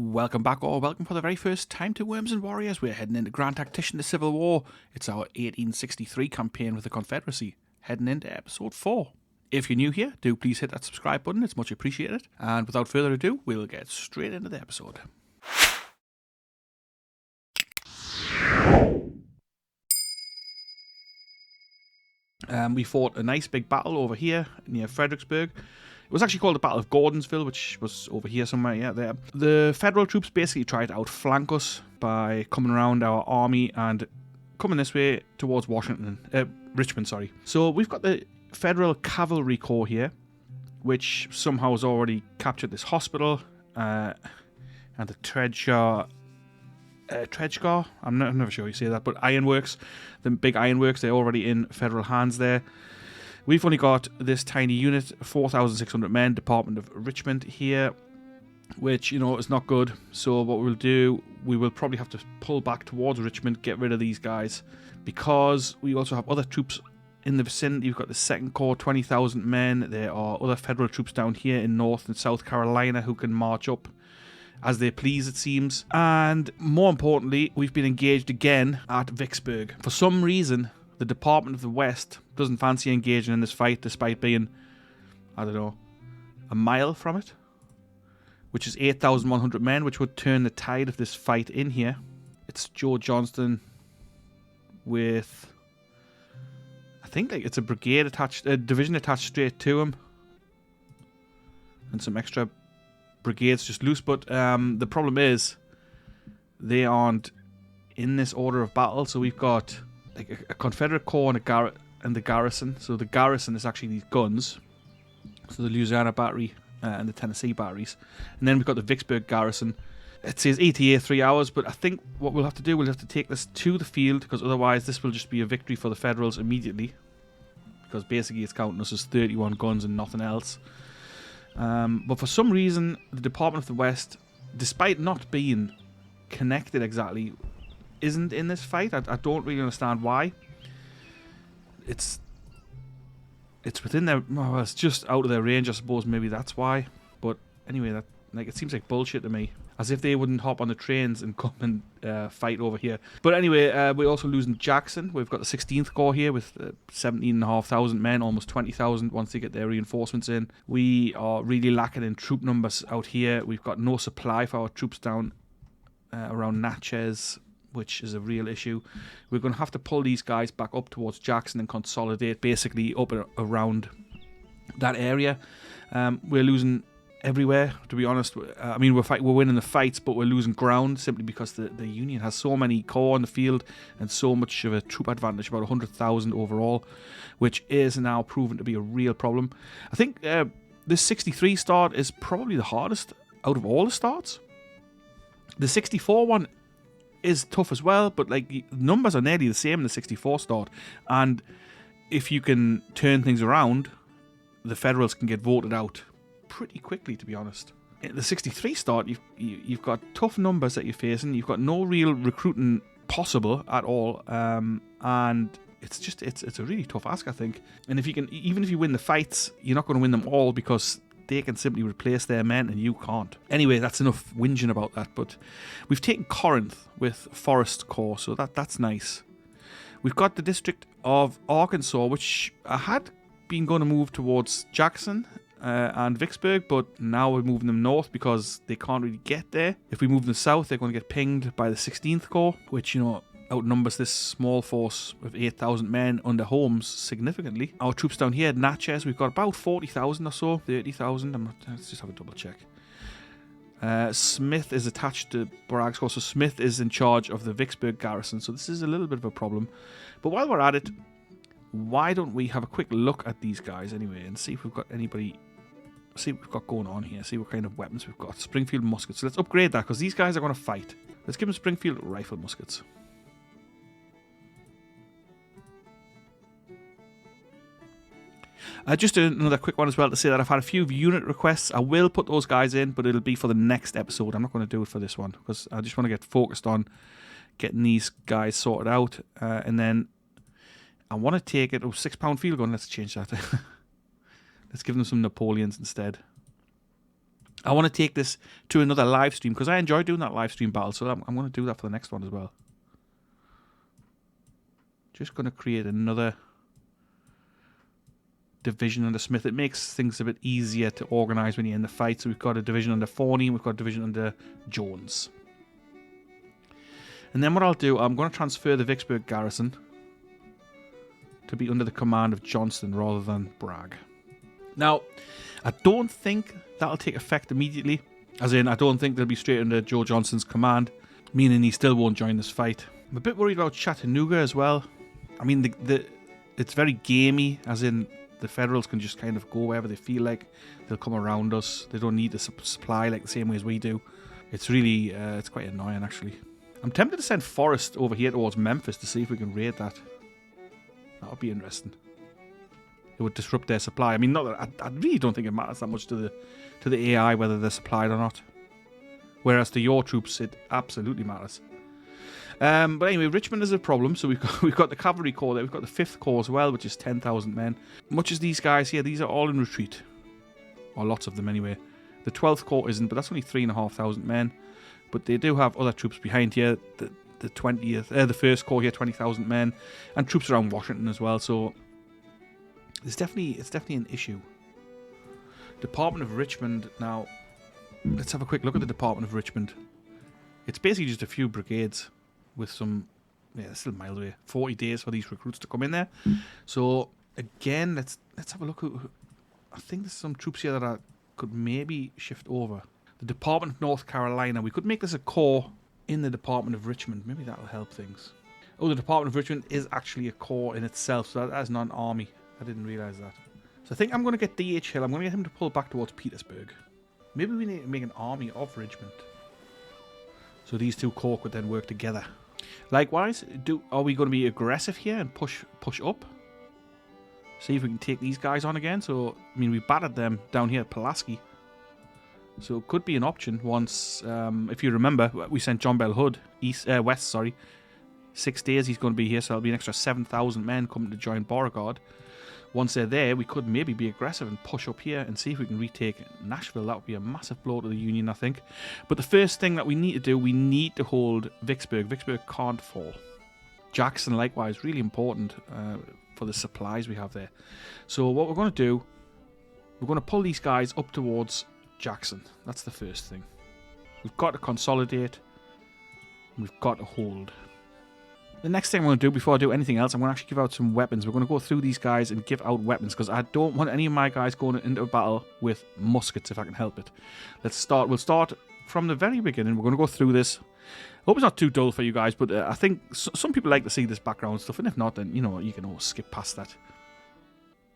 Welcome back, or welcome for the very first time to Worms and Warriors. We're heading into Grand Tactician, the Civil War. It's our 1863 campaign with the Confederacy, heading into episode 4. If you're new here, do please hit that subscribe button, it's much appreciated. And without further ado, we'll get straight into the episode. We fought a nice big battle over here near Fredericksburg. It was actually called the Battle of Gordonsville, which was over here somewhere, yeah, there. The Federal troops basically tried to outflank us by coming around our army and coming this way towards Richmond, sorry. So we've got the Federal Cavalry Corps here, which somehow has already captured this hospital, and the Tredgar, I'm never sure how you say that, but ironworks, the big ironworks, they're already in Federal hands there. We've only got this tiny unit, 4,600 men, Department of Richmond here, which, you know, is not good. So what we'll do, we will probably have to pull back towards Richmond, get rid of these guys, because we also have other troops in the vicinity. You've got the 2nd Corps, 20,000 men. There are other Federal troops down here in North and South Carolina who can march up as they please, it seems. And more importantly, we've been engaged again at Vicksburg. For some reason, the Department of the West doesn't fancy engaging in this fight despite being, I don't know, a mile from it, which is 8,100 men, which would turn the tide of this fight in here. It's Joe Johnston with, I think like it's a brigade attached, a division attached straight to him, and some extra brigades just loose. But the problem is they aren't in this order of battle. So we've got like a Confederate Corps and the garrison. So the garrison is actually these guns, so the Louisiana battery and the Tennessee batteries, and then we've got the Vicksburg garrison. It says ETA 3 hours, but I think what we'll have to do, we'll have to take this to the field, because otherwise this will just be a victory for the Federals immediately, because basically it's counting us as 31 guns and nothing else. But for some reason, the Department of the West, despite not being connected exactly, isn't in this fight. I don't really understand why. It's within their, well, it's just out of their range, I suppose. Maybe that's why. But anyway, that, like, it seems like bullshit to me. As if they wouldn't hop on the trains and come and fight over here. But anyway, we're also losing Jackson. We've got the 16th Corps here with 17,500 men, almost 20,000 once they get their reinforcements in. We are really lacking in troop numbers out here. We've got no supply for our troops down around Natchez, which is a real issue. We're going to have to pull these guys back up towards Jackson and consolidate basically up around that area. We're losing everywhere, to be honest. I mean, we're winning the fights, but we're losing ground simply because the Union has so many corps in the field and so much of a troop advantage, about 100,000 overall, which is now proven to be a real problem. I think this 63 start is probably the hardest out of all the starts. The 64 one is tough as well, but like numbers are nearly the same in the 64 start, and if you can turn things around, the Federals can get voted out pretty quickly, to be honest. In the 63 start, you've got tough numbers that you're facing. You've got no real recruiting possible at all, and it's a really tough ask, I think. And if you can, even if you win the fights, you're not going to win them all, because they can simply replace their men and you can't. Anyway, that's enough whinging about that. But we've taken Corinth with Forest Corps, so that's nice. We've got the District of Arkansas, which I had been going to move towards Jackson and Vicksburg, but now we're moving them north because they can't really get there. If we move them south, they're going to get pinged by the 16th Corps, which, you know, outnumbers this small force of 8,000 men under Holmes significantly. Our troops down here at Natchez, we've got about 40,000 or so, 30,000. Let's just have a double check. Smith is attached to Bragg's Corps, so Smith is in charge of the Vicksburg garrison, so this is a little bit of a problem. But while we're at it, why don't we have a quick look at these guys anyway and see if we've got anybody, see what we've got going on here, see what kind of weapons we've got. Springfield muskets, so let's upgrade that, because these guys are going to fight. Let's give them Springfield rifle muskets. Just another quick one as well to say that I've had a few unit requests. I will put those guys in, but it'll be for the next episode. I'm not going to do it for this one, because I just want to get focused on getting these guys sorted out. And then I want to take it. Oh, £6 field gun. Let's change that. Let's give them some Napoleons instead. I want to take this to another live stream because I enjoy doing that live stream battle, so I'm going to do that for the next one as well. Just going to create another division under Smith. It makes things a bit easier to organise when you're in the fight. So we've got a division under Forney and we've got a division under Jones. And then what I'll do, I'm going to transfer the Vicksburg garrison to be under the command of Johnston rather than Bragg. Now, I don't think that'll take effect immediately. As in, I don't think they'll be straight under Joe Johnston's command, meaning he still won't join this fight. I'm a bit worried about Chattanooga as well. I mean, it's very gamey, as in the Federals can just kind of go wherever they feel like. They'll come around us. They don't need the supply like the same way as we do. It's really, it's quite annoying actually. I'm tempted to send Forrest over here towards Memphis to see if we can raid that. That would be interesting. It would disrupt their supply. I mean, not that I really don't think it matters that much to the AI whether they're supplied or not. Whereas to your troops, it absolutely matters. But anyway, Richmond is a problem. So we've got the Cavalry Corps there. We've got the 5th Corps as well, which is 10,000 men. Much as these guys here, these are all in retreat, or lots of them anyway. The 12th Corps isn't, but that's only 3,500 men. But they do have other troops behind here. The 1st Corps here, 20,000 men, and troops around Washington as well. So it's definitely an issue. Department of Richmond. Now, let's have a quick look at the Department of Richmond. It's basically just a few brigades with some, yeah, it's still miles away. 40 days for these recruits to come in there. So again, let's have a look. I think there's some troops here that I could maybe shift over. The Department of North Carolina. We could make this a corps in the Department of Richmond. Maybe that'll help things. Oh, the Department of Richmond is actually a corps in itself, so that is not an army. I didn't realise that. So I think I'm going to get D.H. Hill. I'm going to get him to pull back towards Petersburg. Maybe we need to make an army of Richmond. So these two corps could then work together. Likewise, are we going to be aggressive here and push up? See if we can take these guys on again. So, I mean, we battered them down here at Pulaski. So it could be an option once, if you remember, we sent John Bell Hood west, 6 days he's going to be here, so that'll be an extra 7,000 men coming to join Beauregard. Once they're there, we could maybe be aggressive and push up here and see if we can retake Nashville. That would be a massive blow to the Union, I think. But the first thing that we need to do, we need to hold Vicksburg. Vicksburg can't fall. Jackson, likewise, really important for the supplies we have there. So what we're going to do, we're going to pull these guys up towards Jackson. That's the first thing. We've got to consolidate. We've got to hold. The next thing I'm going to do before I do anything else, I'm going to actually give out some weapons. We're going to go through these guys and give out weapons because I don't want any of my guys going into a battle with muskets if I can help it. Let's start. We'll start from the very beginning. We're going to go through this. I hope it's not too dull for you guys, but I think some people like to see this background stuff, and if not, then you know you can always skip past that.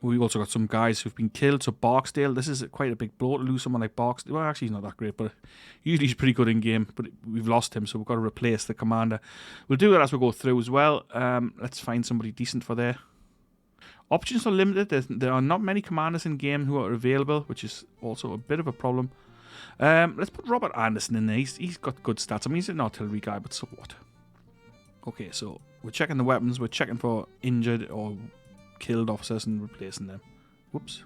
We've also got some guys who've been killed. So Barksdale, this is quite a big blow to lose someone like Barksdale. Well, actually, he's not that great, but usually he's pretty good in game. But we've lost him, so we've got to replace the commander. We'll do that as we go through as well. Let's find somebody decent for there. Options are limited. There are not many commanders in game who are available, which is also a bit of a problem. Let's put Robert Anderson in there. He's got good stats. I mean, he's an artillery guy, but so what? Okay, so we're checking the weapons. We're checking for injured or killed officers and replacing them. Whoops.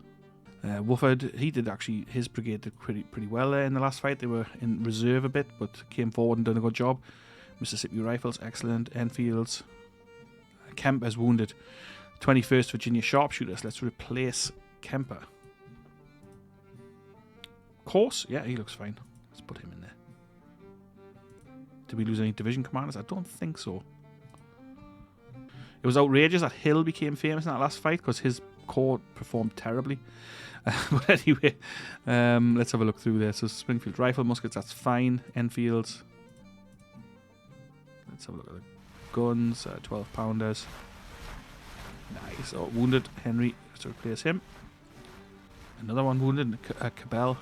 Wooford, he did actually, his brigade did pretty well there in the last fight. They were in reserve a bit, but came forward and done a good job. Mississippi Rifles, excellent. Enfields. Kemper's wounded. 21st Virginia Sharpshooters. Let's replace Kemper. Course, yeah, he looks fine. Let's put him in there. Did we lose any division commanders? I don't think so. It was outrageous that Hill became famous in that last fight because his corps performed terribly. But anyway, let's have a look through there. So Springfield Rifle Muskets, that's fine. Enfields. Let's have a look at the guns. 12-pounders. Nice. Oh, wounded Henry. Let's replace him. Another one wounded. Cabell.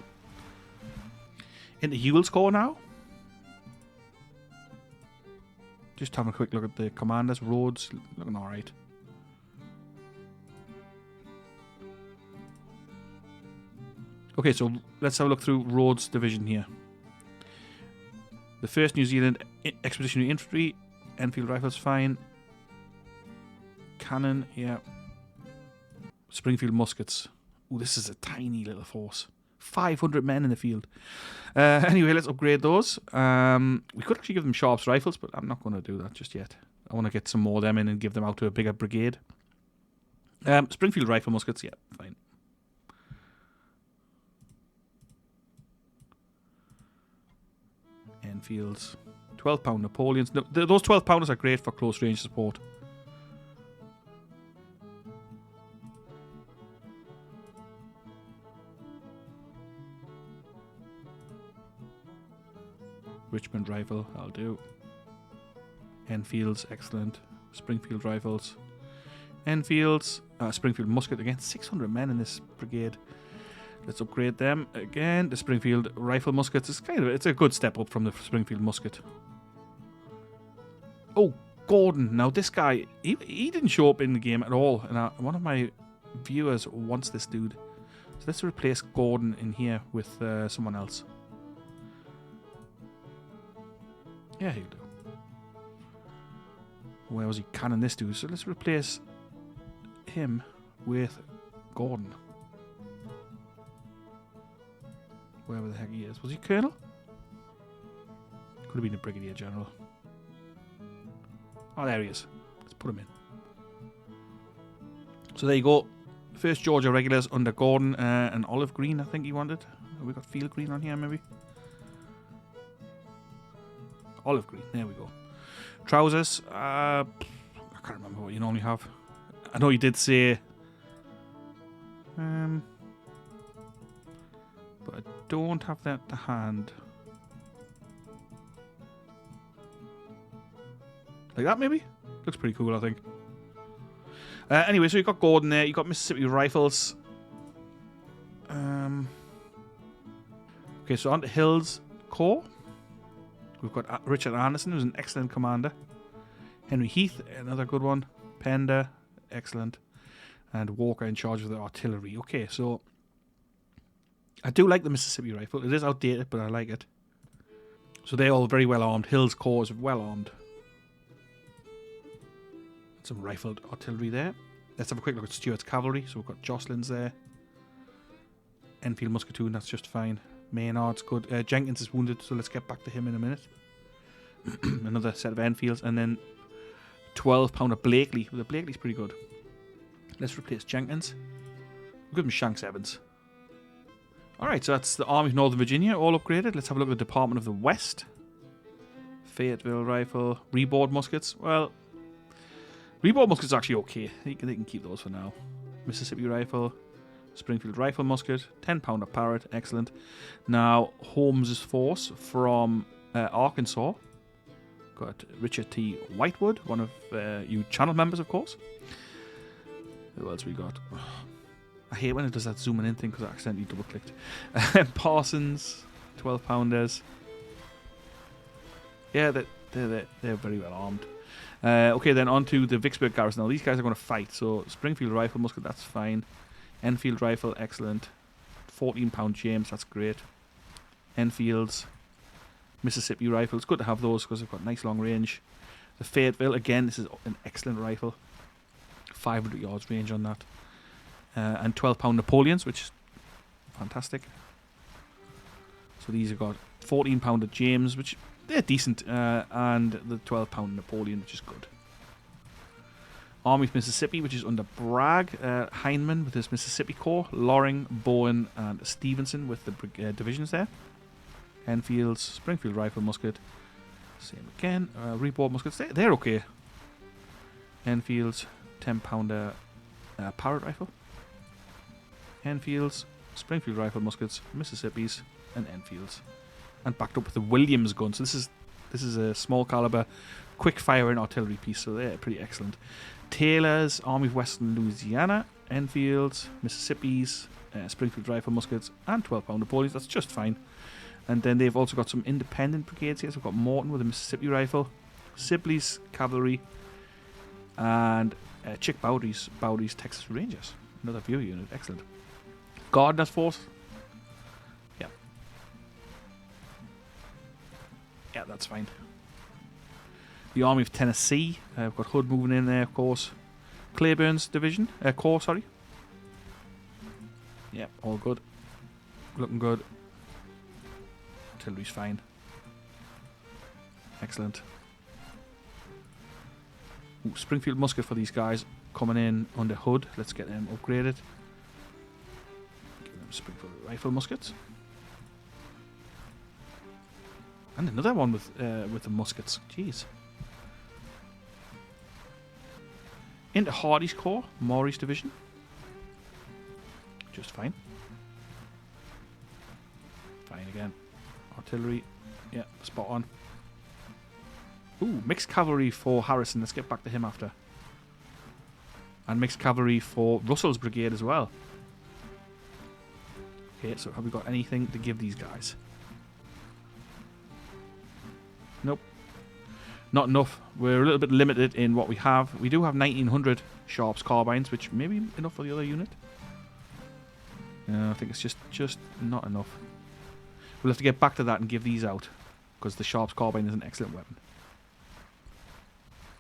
Into Ewell's corps now. Just having a quick look at the commanders. Rhodes, looking alright. Okay, so let's have a look through Rhodes' division here. The 1st New Zealand Expeditionary Infantry. Enfield Rifles, fine. Cannon, yeah. Springfield Muskets. Ooh, this is a tiny little force. 500 men in the field. Anyway, let's upgrade those. We could actually give them Sharps rifles, but I'm not going to do that just yet. I want to get some more of them in and give them out to a bigger brigade. Springfield rifle muskets, yeah, fine. Enfields. 12-pound Napoleons. No, those 12-pounders are great for close range support. Richmond rifle, I'll do. Enfields, excellent. Springfield rifles. Enfields. Springfield musket again. 600 men in this brigade. Let's upgrade them again. The Springfield rifle muskets is it's a good step up from the Springfield musket. Oh, Gordon. Now this guy, he didn't show up in the game at all, and one of my viewers wants this dude. So let's replace Gordon in here with someone else. Yeah, he'll do. Where was he cannon this dude? So let's replace him with Gordon. Wherever the heck he is. Was he colonel? Could have been a brigadier general. Oh, there he is. Let's put him in. So there you go. First Georgia regulars under Gordon and olive green, I think he wanted. Have we got field green on here, maybe? Olive green. There we go. Trousers. I can't remember what you normally have. I know you did say... but I don't have that to hand. Like that, maybe? Looks pretty cool, I think. Anyway, so you've got Gordon there. You've got Mississippi Rifles. Okay, so on to Hill's Corps. We've got Richard Anderson, who's an excellent commander. Henry Heath, another good one. Pender, excellent. And Walker in charge of the artillery. Okay, so I do like the Mississippi rifle. It is outdated, but I like it. So they're all very well armed. Hill's Corps is well armed. Some rifled artillery there. Let's have a quick look at Stuart's cavalry. So we've got Jocelyn's there. Enfield musketoon, that's just fine. Maynard's good. Jenkins is wounded, so let's get back to him in a minute. Another set of Enfields, and then 12-pounder Blakely. The Blakely's pretty good. Let's replace Jenkins. We'll give him Shanks Evans. Alright, so that's the Army of Northern Virginia, all upgraded. Let's have a look at the Department of the West. Fayetteville rifle. Reboard muskets. Well, reboard muskets are actually okay. They can keep those for now. Mississippi rifle. Springfield rifle musket. 10-pounder Parrott. Excellent. Now, Holmes's force from Arkansas. Got Richard T. Whitewood, one of you channel members, of course. Who else we got? I hate when it does that zooming in thing because I accidentally double-clicked. Parsons, 12-pounders. Yeah, they're very well armed. Okay, then on to the Vicksburg garrison. Now, these guys are going to fight. So, Springfield rifle musket, that's fine. Enfield rifle, excellent. 14-pound James, that's great. Enfields. Mississippi rifle. It's good to have those because they've got nice long range. The Fayetteville, again, this is an excellent rifle. 500 yards range on that. And 12-pound Napoleons, which is fantastic. So these have got 14-pounder James, which they're decent, and the 12-pound Napoleon, which is good. Army of Mississippi, which is under Bragg, Heineman with his Mississippi Corps, Loring, Bowen, and Stevenson with the divisions there. Enfields, Springfield rifle musket, same again. Reboard muskets, they're okay. Enfields, 10-pounder Parrott rifle. Enfields, Springfield rifle muskets, Mississippis, and Enfields, and backed up with the Williams gun. So this is a small caliber, quick firing artillery piece. So they're pretty excellent. Taylor's Army of Western Louisiana, Enfields, Mississippis, Springfield rifle muskets, and 12-pound Napoleons. That's just fine. And then they've also got some independent brigades here. So we've got Morton with a Mississippi rifle, Sibley's cavalry, and Chick Bowdy's Texas Rangers. Another viewer unit, excellent. Gardner's force. Yeah. Yeah, that's fine. The Army of Tennessee. We've got Hood moving in there, of course. Claiborne's division. Corps, sorry. Yeah, all good. looking good. Artillery's fine. Excellent. Ooh, Springfield musket for these guys coming in under hood. Let's get them upgraded. Give them Springfield rifle muskets. And another one with the muskets. Jeez. Into Hardy's Corps, Maury's division. Just fine. Fine again. Artillery. Yeah, spot on. Ooh, mixed cavalry for Harrison. Let's get back to him after. And mixed cavalry for Russell's brigade as well. Okay, so have we got anything to give these guys? Nope. Not enough. We're a little bit limited in what we have. We do have 1900 Sharps carbines, which may be enough for the other unit. I think it's just not enough. We'll have to get back to that and give these out, because the Sharps carbine is an excellent weapon.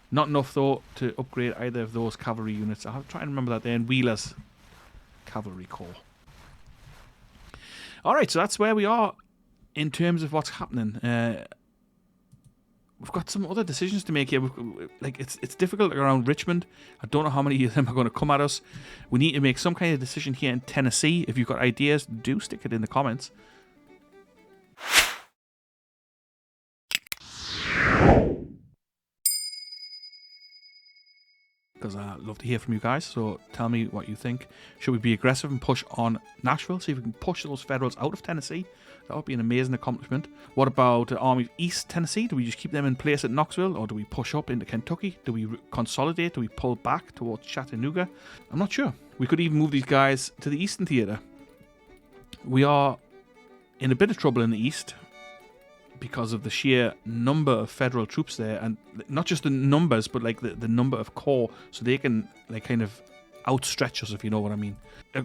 Not enough, though, to upgrade either of those cavalry units. I'll try and remember that they're in Wheeler's Cavalry Corps. Alright, so that's where we are in terms of what's happening. We've got some other decisions to make here. It's difficult around Richmond. I don't know how many of them are going to come at us. We need to make some kind of decision here in Tennessee. If you've got ideas, do stick it in the comments. Because I love to hear from you guys, so tell me what you think. Should we be aggressive and push on Nashville, see if we can push those Federals out of Tennessee? That would be an amazing accomplishment. What about the Army of East Tennessee? Do we just keep them in place at Knoxville, or do we push up into Kentucky? Do we consolidate? Do we pull back towards Chattanooga? I'm not sure. We could even move these guys to the Eastern Theater. We are in a bit of trouble in the East because of the sheer number of federal troops there, and not just the numbers, but like the number of corps, so they can like kind of outstretch us, if you know what I mean.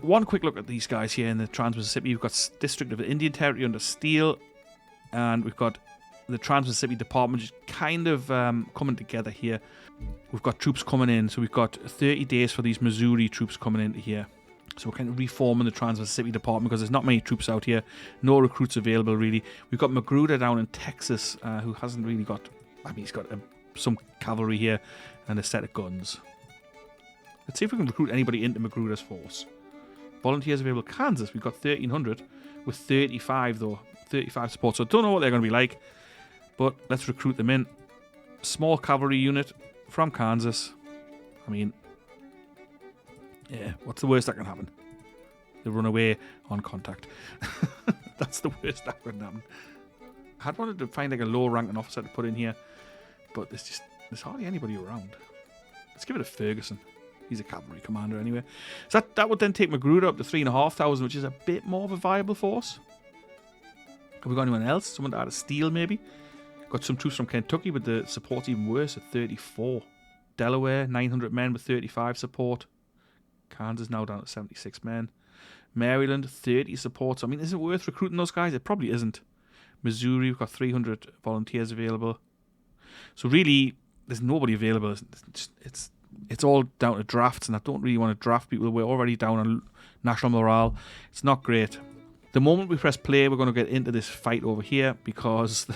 One quick look at these guys here in the Trans-Mississippi. We've got District of the Indian Territory under Steele, and we've got the Trans-Mississippi Department just kind of coming together here. We've got troops coming in, so we've got 30 days for these Missouri troops coming into here. So we're kind of reforming the Trans-Mississippi Department because there's not many troops out here. No recruits available, really. We've got Magruder down in Texas, who hasn't really got... I mean, he's got some cavalry here and a set of guns. Let's see if we can recruit anybody into Magruder's force. Volunteers available. Kansas, we've got 1,300 with 35, though. 35 support. So I don't know what they're going to be like, but let's recruit them in. Small cavalry unit from Kansas. I mean... yeah, what's the worst that can happen? They run away on contact. That's the worst that could happen. I had wanted to find like a low-ranking officer to put in here, but there's hardly anybody around. Let's give it to Ferguson. He's a cavalry commander anyway. So that would then take Magruder up to 3,500, which is a bit more of a viable force. Have we got anyone else? Someone to add a Steele, maybe? Got some troops from Kentucky, but the support's even worse at 34. Delaware, 900 men with 35 support. Kansas now down to 76 men. Maryland, 30 supports. I mean, is it worth recruiting those guys? It probably isn't. Missouri, we've got 300 volunteers available. So really, there's nobody available. It's all down to drafts, and I don't really want to draft people. We're already down on national morale. It's not great. The moment we press play, we're going to get into this fight over here, because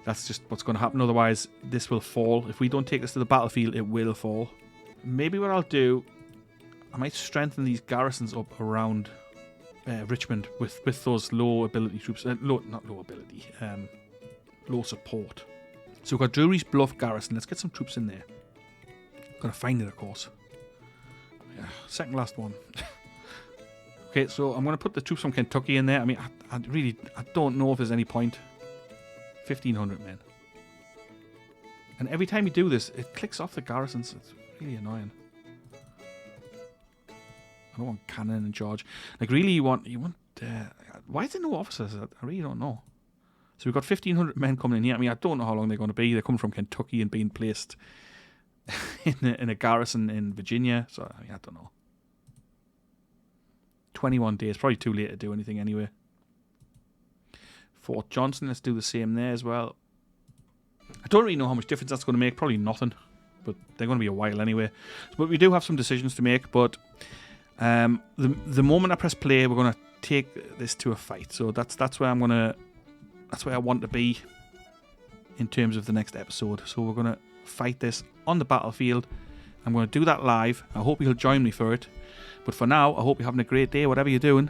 that's just what's going to happen. Otherwise, this will fall. If we don't take this to the battlefield, it will fall. Maybe what I'll do... I might strengthen these garrisons up around Richmond with those low ability troops. Not low ability, low support. So we've got Drury's Bluff garrison. Let's get some troops in there. Gotta find it, of course. Yeah, second last one. Okay, so I'm going to put the troops from Kentucky in there. I mean, I don't know if there's any point. 1,500 men. And every time you do this, it clicks off the garrisons. It's really annoying. I don't want cannon in charge. Like, really, you want. Why is there no officers? I really don't know. So we've got 1,500 men coming in here. I mean, I don't know how long they're going to be. They're coming from Kentucky and being placed in a garrison in Virginia. So I mean, I don't know. 21 days, probably too late to do anything anyway. Fort Johnson, let's do the same there as well. I don't really know how much difference that's going to make. Probably nothing. But they're going to be a while anyway. But we do have some decisions to make. But The moment I press play, we're gonna take this to a fight. So that's where I want to be in terms of the next episode. So we're gonna fight this on the battlefield. I'm gonna do that live. I hope you'll join me for it. But for now, I hope you're having a great day, whatever you're doing,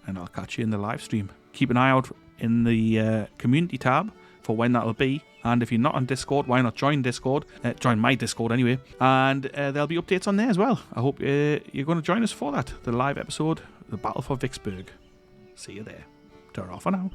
and I'll catch you in the live stream. Keep an eye out in the community tab for when that'll be. And if you're not on Discord, why not join Discord? Join my Discord anyway. And there'll be updates on there as well. I hope you're going to join us for that. The live episode, The Battle for Vicksburg. See you there. Turn off for now.